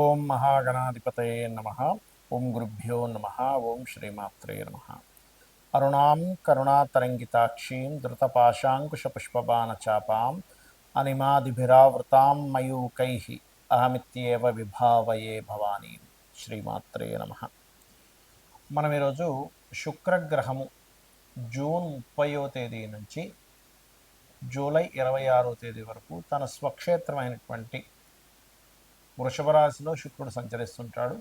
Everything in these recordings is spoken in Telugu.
ఓం మహాగణాధిపతయే నమ. ఓం గురుభ్యో నమ. ఓం శ్రీమాత్రే నమ. అరుణాం కరుణాతరంగితాక్షీం ధృతపాశాంకుశపుష్పబాణచాపాం అనిమాదిభిరావృతాం మయూకై అహమిత్యేవ విభావయే భవానీ. శ్రీమాత్రే నమ. మనం ఈరోజు శుక్రగ్రహము జూన్ 30వ తేదీ నుంచి జూలై 26వ తేదీ వరకు తన స్వక్షేత్రమైనటువంటి వృషభ రాశిలో శుక్రుడు సంచరిస్తుంటాడు.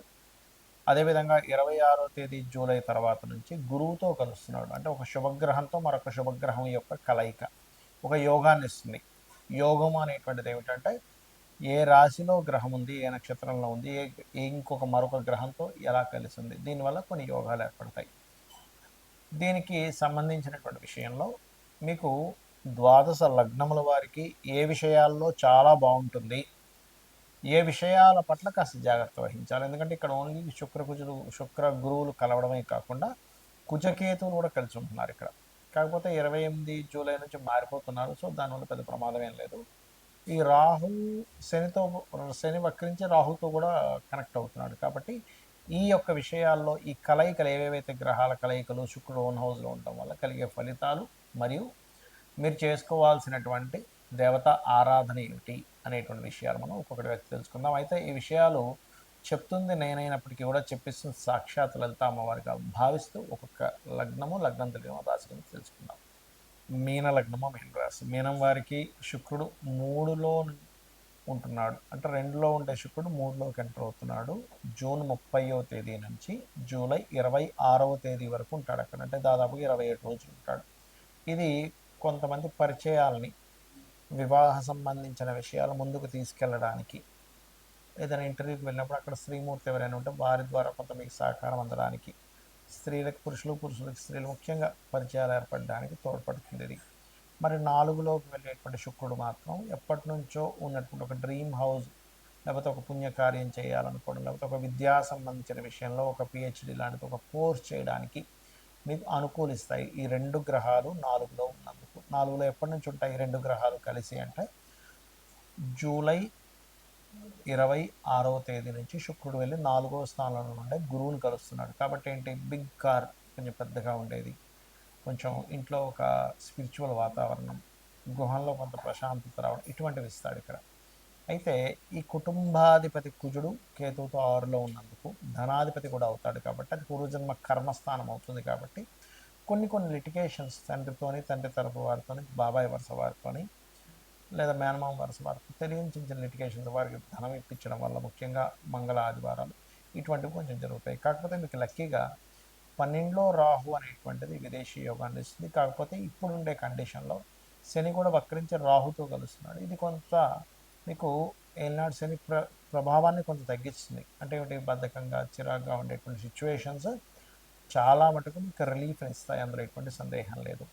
అదేవిధంగా 26వ తేదీ జూలై తర్వాత నుంచి గురువుతో కలుస్తున్నాడు. అంటే ఒక శుభగ్రహంతో మరొక శుభగ్రహం యొక్క కలయిక ఒక యోగాన్ని ఇస్తుంది. యోగం అనేటువంటిది ఏమిటంటే ఏ రాశిలో గ్రహం ఉంది, ఏ నక్షత్రంలో ఉంది, ఇంకొక మరొక గ్రహంతో ఎలా కలిసింది, దీనివల్ల కొన్ని యోగాలు ఏర్పడతాయి. దీనికి సంబంధించినటువంటి విషయంలో మీకు ద్వాదశ లగ్నముల వారికి ఏ విషయాల్లో చాలా బాగుంటుంది, ఏ విషయాల పట్ల కాస్త జాగ్రత్త వహించాలి. ఎందుకంటే ఇక్కడ ఓన్లీ శుక్ర గురువులు కలవడమే కాకుండా కుజకేతువులు కూడా కలిసి ఉంటున్నారు ఇక్కడ. కాకపోతే 28 జూలై నుంచి మారిపోతున్నారు. సో దానివల్ల పెద్ద ప్రమాదం ఏం లేదు. ఈ రాహు శని వక్రించి రాహుతో కూడా కనెక్ట్ అవుతున్నాడు. కాబట్టి ఈ యొక్క విషయాల్లో ఈ కలయికలు ఏవేవైతే గ్రహాల కలయికలు శుక్రుడు ఓన్ హౌస్లో ఉండటం వల్ల కలిగే ఫలితాలు మరియు మీరు చేసుకోవాల్సినటువంటి దేవత ఆరాధన ఏమిటి అనేటువంటి విషయాలు మనం ఒక్కొక్కటి వ్యక్తి తెలుసుకుందాం. అయితే ఈ విషయాలు చెప్తుంది నేనైనప్పటికీ కూడా చెప్పిస్తుంది సాక్షాత్ లలిత అమ్మవారిగా భావిస్తూ ఒక్కొక్క లగ్నం తెలియని రాశి గురించి తెలుసుకుందాం. మీన లగ్నము, మీన రాశి. మీనం వారికి శుక్రుడు 3లో ఉంటున్నాడు. అంటే 2లో ఉండే శుక్రుడు 3లోకి ఎంటర్ అవుతున్నాడు. జూన్ 30వ తేదీ నుంచి జూలై 26వ తేదీ వరకు ఉంటాడు అక్కడ. అంటే దాదాపుగా 27 రోజులు ఉంటాడు. ఇది కొంతమంది పరిచయాలని, వివాహ సంబంధించిన విషయాలు ముందుకు తీసుకెళ్ళడానికి, ఏదైనా ఇంటర్వ్యూకి వెళ్ళినప్పుడు అక్కడ స్త్రీమూర్తి ఎవరైనా ఉంటే వారి ద్వారా కొంత మీకు సహకారం అందడానికి, స్త్రీలకు పురుషులకు స్త్రీలు ముఖ్యంగా పరిచయాలు ఏర్పడడానికి తోడ్పడుతుంది ఇది. మరి 4లోకి వెళ్ళేటువంటి శుక్రుడు మాత్రం ఎప్పటి నుంచో ఉన్నటువంటి ఒక డ్రీమ్ హౌస్, లేకపోతే ఒక పుణ్యకార్యం చేయాలనుకోవడం, లేకపోతే ఒక విద్యా సంబంధించిన విషయంలో ఒక పిహెచ్డి లాంటిది ఒక కోర్స్ చేయడానికి మీకు అనుకూలిస్తాయి ఈ 2 గ్రహాలు 4లో ఉన్నందుకు. 4లో ఎప్పటి నుంచి ఉంటాయి ఈ 2 గ్రహాలు కలిసి అంటే జూలై 26వ తేదీ నుంచి శుక్రుడు వెళ్ళి 4వ స్థానంలో ఉండే గురువుని కలుస్తున్నాడు. కాబట్టి ఏంటి, బిగ్ కార్, కొంచెం పెద్దగా ఉండేది, కొంచెం ఇంట్లో ఒక స్పిరిచువల్ వాతావరణం, గృహంలో కొంత ప్రశాంతత రావడం, ఇటువంటివి ఇస్తాడు ఇక్కడ. అయితే ఈ కుటుంబాధిపతి కుజుడు కేతువుతో 6లో ఉన్నందుకు ధనాధిపతి కూడా అవుతాడు. కాబట్టి అది పూర్వజన్మ కర్మస్థానం అవుతుంది. కాబట్టి కొన్ని లిటిగేషన్స్ తండ్రితోని, తండ్రి తరపు వారితోని, బాబాయ్ వరుస వారితోని, లేదా మేనమామ వరుస వారితో తెలియని చిన్న లిటిగేషన్స్, వారికి ధనం ఇప్పించడం వల్ల, ముఖ్యంగా మంగళ ఆదివారాలు ఇటువంటివి కొంచెం జరుగుతాయి. కాకపోతే మీకు లక్కీగా 12లో రాహు అనేటువంటిది విదేశీ యోగాన్ని ఇస్తుంది. కాకపోతే ఇప్పుడుండే కండిషన్లో శని కూడా వక్రించి రాహుతో కలుస్తున్నాడు. ఇది కొంత మీకు ఏనాడు శని ప్రభావాన్ని కొంత తగ్గిస్తుంది. అంటే ఏమిటి, బద్ధకంగా చిరాగ్గా ఉండేటువంటి సిచ్యువేషన్స్ చాలా మటుకు మీకు రిలీఫ్ని ఇస్తాయి, అందులో ఎటువంటి సందేహం లేదు.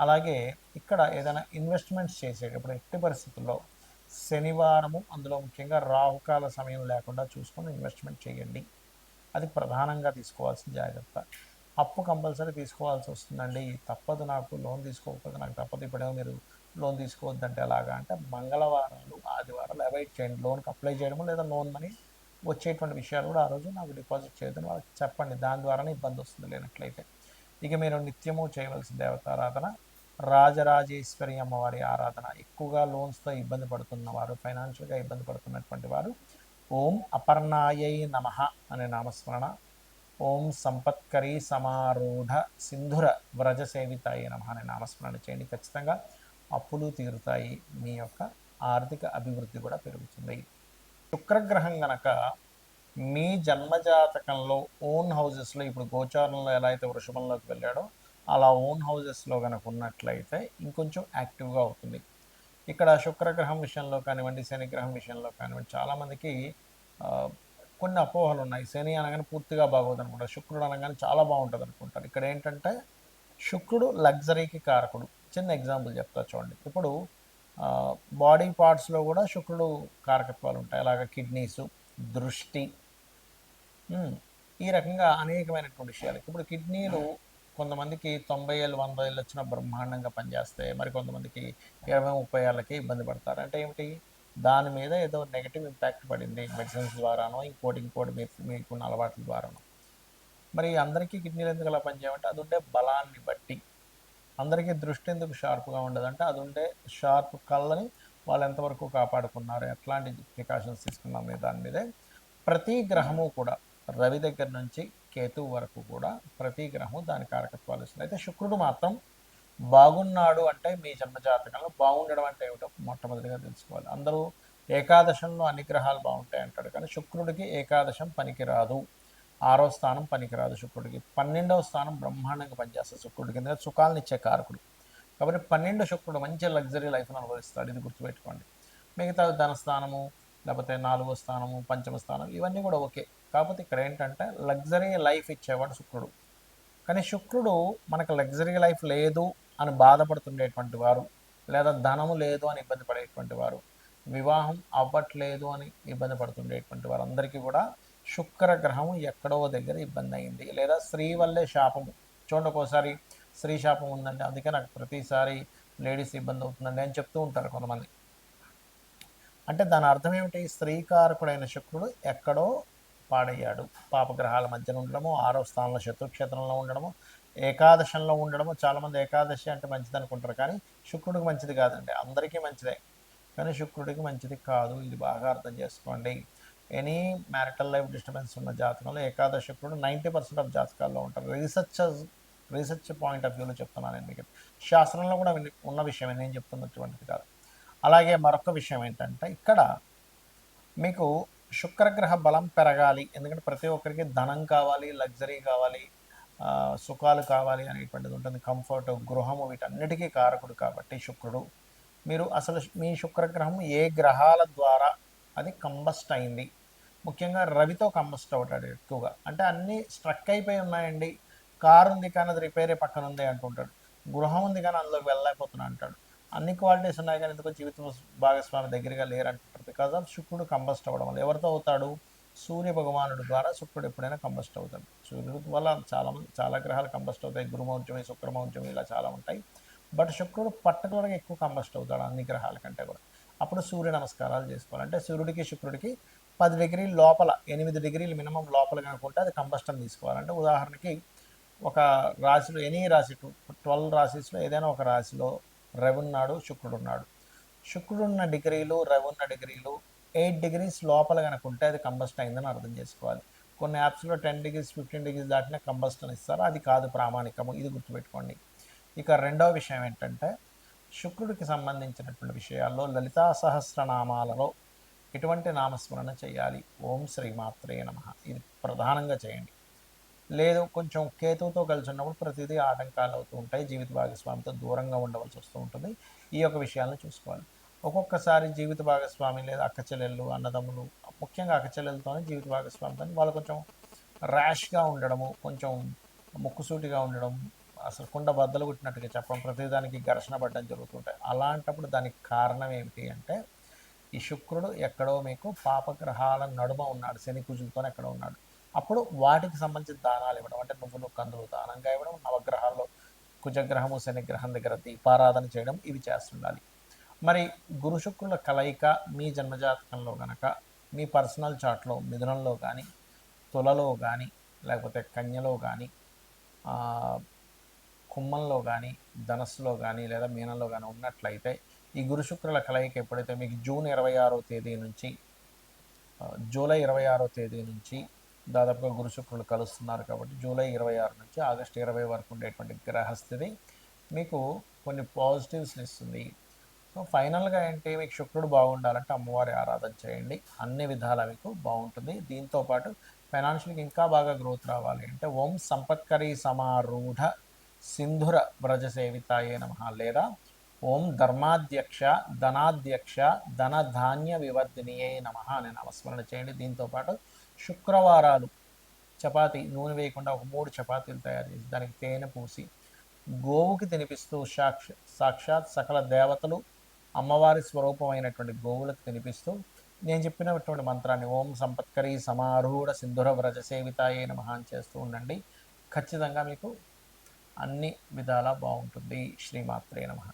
అలాగే ఇక్కడ ఏదైనా ఇన్వెస్ట్మెంట్స్ చేసేటప్పుడు ఎట్టి పరిస్థితుల్లో శనివారము, అందులో ముఖ్యంగా రాహుకాల సమయం లేకుండా చూసుకొని ఇన్వెస్ట్మెంట్ చేయండి. అది ప్రధానంగా తీసుకోవాల్సిన జాగ్రత్త. అప్పు కంపల్సరీ తీసుకోవాల్సి వస్తుందండి, తప్పదు, నాకు లోన్ తీసుకోకపోతే నాకు తప్పదు, ఇప్పుడేమో మీరు లోన్ తీసుకోవద్దంటే ఎలాగా అంటే మంగళవారాలు ఆదివారాలు అవాయిడ్ చేయండి. లోన్కి అప్లై చేయడము లేదా లోన్ మనీ వచ్చేటువంటి విషయాలు కూడా ఆ రోజు నాకు డిపాజిట్ చేయొద్దని వాళ్ళకి చెప్పండి. దాని ద్వారానే ఇబ్బంది వస్తుంది లేనట్లయితే. ఇక మీరు నిత్యము చేయవలసిన దేవతారాధన రాజరాజేశ్వరి అమ్మవారి ఆరాధన. ఎక్కువగా లోన్స్తో ఇబ్బంది పడుతున్న వారు, ఫైనాన్షియల్గా ఇబ్బంది పడుతున్నటువంటి వారు ఓం అపర్ణాయై నమః అనే నామస్మరణ, ఓం సంపత్కరీ సమారూఢ సింధుర వ్రజ సేవితాయి నమః అనే నామస్మరణ చేయండి. ఖచ్చితంగా అప్పులు తీరుతాయి, మీ యొక్క ఆర్థిక అభివృద్ధి కూడా పెరుగుతుంది. శుక్రగ్రహం గనక మీ జన్మజాతకంలో ఓన్ హౌజెస్లో, ఇప్పుడు గోచారంలో ఎలా అయితే వృషభంలోకి వెళ్ళాడో అలా ఓన్ హౌజెస్లో కనుక ఉన్నట్లయితే ఇంకొంచెం యాక్టివ్గా అవుతుంది. ఇక్కడ శుక్రగ్రహం విషయంలో కానివ్వండి, శనిగ్రహం విషయంలో కానివ్వండి, చాలామందికి కొన్ని అపోహలు ఉన్నాయి. శని అనగానే పూర్తిగా బాగోదు అనుకుంటారు, శుక్రుడు అనగానే చాలా బాగుంటుంది అనుకుంటారు. ఇక్కడ ఏంటంటే శుక్రుడు లగ్జరీకి కారకుడు. చిన్న ఎగ్జాంపుల్ చెప్తా చూడండి. ఇప్పుడు బాడీ పార్ట్స్లో కూడా శుక్రుడు కారకత్వాలు ఉంటాయి. అలాగే కిడ్నీసు, దృష్టి, ఈ రకంగా అనేకమైనటువంటి విషయాలు. ఇప్పుడు కిడ్నీలు కొంతమందికి 90 ఏళ్ళు 100 ఏళ్ళు వచ్చినా బ్రహ్మాండంగా పనిచేస్తాయి. మరి కొంతమందికి 20-30 ఏళ్ళకి ఇబ్బంది పడతారు. అంటే ఏమిటి, దాని మీద ఏదో నెగటివ్ ఇంపాక్ట్ పడింది మెడిసిన్స్ ద్వారానో ఇంకోటి మీకున్న అలవాట్ల ద్వారానో. మరి అందరికీ కిడ్నీలు ఎందుకు అలా పనిచేయమంటే అది ఉండే బలాన్ని బట్టి. అందరికీ దృష్టి ఎందుకు షార్ప్గా ఉండదంటే అది ఉండే షార్ప్ కళ్ళని వాళ్ళు ఎంతవరకు కాపాడుకున్నారు, ఎట్లాంటి ప్రికాషన్స్ తీసుకున్నాం అనే దాని మీదే. ప్రతి గ్రహము కూడా రవి దగ్గర నుంచి కేతువు వరకు కూడా ప్రతి గ్రహము దాని కారకత్వాలు ఇస్తుంది. అయితే శుక్రుడు మాత్రం బాగున్నాడు అంటే మీ జన్మజాతకంలో బాగుండడం అంటే ఏమిటో మొట్టమొదటిగా తెలుసుకోవాలి. అందరూ ఏకాదశంలో అన్ని గ్రహాలు బాగుంటాయి అంటాడు, కానీ శుక్రుడికి ఏకాదశం పనికిరాదు, 6వ స్థానం పనికిరాదు శుక్రుడికి. 12వ స్థానం బ్రహ్మాండంగా పనిచేస్తుంది శుక్రుడికి, ఎందుకంటే సుఖాలను ఇచ్చే కారకుడు. కాబట్టి 12 శుక్రుడు మంచి లగ్జరీ లైఫ్ను అనుభవిస్తాడు, ఇది గుర్తుపెట్టుకోండి. మిగతా ధనస్థానము, లేకపోతే 4వ స్థానము, 5వ స్థానం ఇవన్నీ కూడా ఓకే. కాకపోతే ఇక్కడ ఏంటంటే లగ్జరీ లైఫ్ ఇచ్చేవాడు శుక్రుడు. కానీ శుక్రుడు మనకు లగ్జరీ లైఫ్ లేదు అని బాధపడుతుండేటువంటి వారు, లేదా ధనము లేదు అని ఇబ్బంది పడేటువంటి వారు, వివాహం అవ్వట్లేదు అని ఇబ్బంది పడుతుండేటువంటి వారు అందరికీ కూడా శుక్రగ్రహం ఎక్కడో దగ్గర ఇబ్బంది అయింది, లేదా స్త్రీ వల్లే శాపము. చూడండి, ఒక్కోసారి స్త్రీ శాపం ఉందంటే అందుకే నాకు ప్రతిసారి లేడీస్ ఇబ్బంది అవుతుందండి అని చెప్తూ ఉంటారు కొంతమంది. అంటే దాని అర్థం ఏమిటి? స్త్రీకారకుడైన శుక్రుడు ఎక్కడో పాడయ్యాడు, పాపగ్రహాల మధ్యన ఉండడము, 6వ స్థానంలో శత్రుక్షేత్రంలో ఉండడము, ఏకాదశంలో ఉండడము. చాలామంది ఏకాదశి అంటే మంచిది అనుకుంటారు, కానీ శుక్రుడికి మంచిది కాదండి. అందరికీ మంచిదే, కానీ శుక్రుడికి మంచిది కాదు, ఇది బాగా అర్థం చేసుకోండి. ఎనీ మ్యారిటల్ లైఫ్ డిస్టర్బెన్స్ ఉన్న జాతకంలో ఏకాదశ శుక్రుడు 90% ఆఫ్ జాతకాల్లో ఉంటారు. రీసెర్చ్ పాయింట్ ఆఫ్ వ్యూలో చెప్తున్నాను నేను మీకు. శాస్త్రంలో కూడా ఉన్న విషయమే, నేను చెప్తున్నటువంటిది కాదు. అలాగే మరొక విషయం ఏంటంటే ఇక్కడ మీకు శుక్రగ్రహ బలం పెరగాలి, ఎందుకంటే ప్రతి ఒక్కరికి ధనం కావాలి, లగ్జరీ కావాలి, సుఖాలు కావాలి అనేటువంటిది ఉంటుంది, కంఫర్ట్, గృహము, వీటన్నిటికీ కారకుడు కాబట్టి శుక్రుడు. మీరు అసలు మీ శుక్రగ్రహం ఏ గ్రహాల ద్వారా అది కంబస్ట్ అయింది, ముఖ్యంగా రవితో కంబస్ట్ అవుతాడు ఎక్కువగా. అంటే అన్నీ స్ట్రక్ అయిపోయి ఉన్నాయండి, కారు ఉంది కానీ అది రిపేరే పక్కన ఉంది అంటుంటాడు, గృహం ఉంది కానీ అందులోకి వెళ్ళలేకపోతున్నా అంటాడు, అన్ని క్వాలిటీస్ ఉన్నాయి కానీ ఎందుకో జీవిత భాగస్వామి దగ్గరగా లేరంటుంటారు. బికాజ్ ఆఫ్ శుక్రుడు కంబస్ట్ అవ్వడం వల్ల. ఎవరితో అవుతాడు? సూర్య భగవానుడు ద్వారా శుక్రుడు ఎప్పుడైనా కంబస్ట్ అవుతాడు. సూర్యుడు వల్ల చాలా గ్రహాలు కంబస్ట్ అవుతాయి, గురుమౌర్జమి, శుక్రమౌర్జమి, ఇలా చాలా ఉంటాయి. బట్ శుక్రుడు పర్టికులర్గా ఎక్కువ కంబస్ట్ అవుతాడు అన్ని గ్రహాల కంటే కూడా. అప్పుడు సూర్య నమస్కారాలు చేసుకోవాలి. అంటే సూర్యుడికి శుక్రుడికి 10 డిగ్రీల లోపల, 8 డిగ్రీలు మినిమం లోపల కాకుంటే అది కంబస్టన్ తీసుకోవాలంటే, ఉదాహరణకి ఒక రాశిలో ఎనీ రాశి 12 రాశిస్లో ఏదైనా ఒక రాశిలో రవి ఉన్నాడు, శుక్రుడు ఉన్నాడు. శుక్రుడు ఉన్న డిగ్రీలు, రవి ఉన్న డిగ్రీలు 8 డిగ్రీస్ లోపల కనుక ఉంటే అది కంబస్ట్ అయిందని అర్థం చేసుకోవాలి. కొన్ని యాప్స్లో 10 డిగ్రీస్ 15 డిగ్రీస్ దాటినా కంబస్టన్ ఇస్తారు, అది కాదు ప్రామాణికము, ఇది గుర్తుపెట్టుకోండి. ఇక రెండవ విషయం ఏంటంటే శుక్రుడికి సంబంధించినటువంటి విషయాల్లో లలితా సహస్రనామాలలో ఎటువంటి నామస్మరణ చేయాలి? ఓం శ్రీమాత్రే నమః, ఇది ప్రధానంగా చేయండి. లేదు కొంచెం కేతువుతో కలిసి ఉన్నప్పుడు ప్రతిదీ ఆటంకాలు అవుతూ ఉంటాయి, జీవిత భాగస్వామితో దూరంగా ఉండవలసి వస్తూ ఉంటుంది. ఈ యొక్క విషయాలను చూసుకోవాలి. ఒక్కొక్కసారి జీవిత భాగస్వామి లేదా అక్క చెల్లెళ్ళు, అన్నదమ్ములు, ముఖ్యంగా అక్క చెల్లెలతోనే జీవిత భాగస్వామితో వాళ్ళు కొంచెం ర్యాష్గా ఉండడము, కొంచెం ముక్కుసూటిగా ఉండడం, అసలు కుండ బద్దలు కొట్టినట్టుగా చెప్పడం, ప్రతిదానికి ఘర్షణ పడడం జరుగుతుంటాయి. అలాంటప్పుడు దానికి కారణం ఏమిటి అంటే ఈ శుక్రుడు ఎక్కడో మీకు పాపగ్రహాల నడుమ ఉన్నాడు, శని కుజులతో ఎక్కడో ఉన్నాడు. అప్పుడు వాటికి సంబంధించిన దానాలు ఇవ్వడం, అంటే నువ్వులు కందులు దానంగా ఇవ్వడం, నవగ్రహాల్లో కుజగ్రహము శనిగ్రహం దగ్గర దీపారాధన చేయడం, ఇవి చేస్తుండాలి. మరి గురు శుక్రుల కలయిక మీ జన్మజాతకంలో గనక మీ పర్సనల్ చార్ట్లో మిథునంలో కానీ, తులలో కానీ, లేకపోతే కన్యలో కానీ, కుంభంలో కానీ, ధనస్సులో కానీ, లేదా మీనంలో కానీ ఉన్నట్లయితే ఈ గురు శుక్రుల కలయిక ఎప్పుడైతే మీకు జూలై 26వ తేదీ నుంచి దాదాపుగా గురు శుక్రులు కలుస్తున్నారు కాబట్టి జూలై 26 నుంచి ఆగస్టు 20 వరకు ఉండేటువంటి గ్రహస్థితి మీకు కొన్ని పాజిటివ్స్ని ఇస్తుంది. సో ఫైనల్గా ఏంటి, మీకు శుక్రుడు బాగుండాలంటే అమ్మవారి ఆరాధన చేయండి, అన్ని విధాలా మీకు బాగుంటుంది. దీంతోపాటు ఫైనాన్షియల్గా ఇంకా బాగా గ్రోత్ రావాలి అంటే ఓం సంపత్కరీ సమారూఢ సింధుర వ్రజ సేవితాయే నమః, లేదా ఓం ధర్మాధ్యక్ష ధనాధ్యక్ష ధనధాన్య వివర్ధినియే నమః అని నామస్మరణ చేయండి. దీంతోపాటు శుక్రవారాలు చపాతీ నూనె వేయకుండా ఒక 3 చపాతీలు తయారు చేసి దానికి తేనె పూసి గోవుకి తినిపిస్తూ సాక్షాత్ సకల దేవతలు అమ్మవారి స్వరూపమైనటువంటి గోవులకు తినిపిస్తూ నేను చెప్పినటువంటి మంత్రాన్ని ఓం సంపత్కరీ సమారూఢ సింధుర వ్రజ సేవితాయే నమః అని చేస్తూ ఉండండి. ఖచ్చితంగా మీకు అన్ని విధాలా బాగుంటుంది. శ్రీమాత్రే నమః.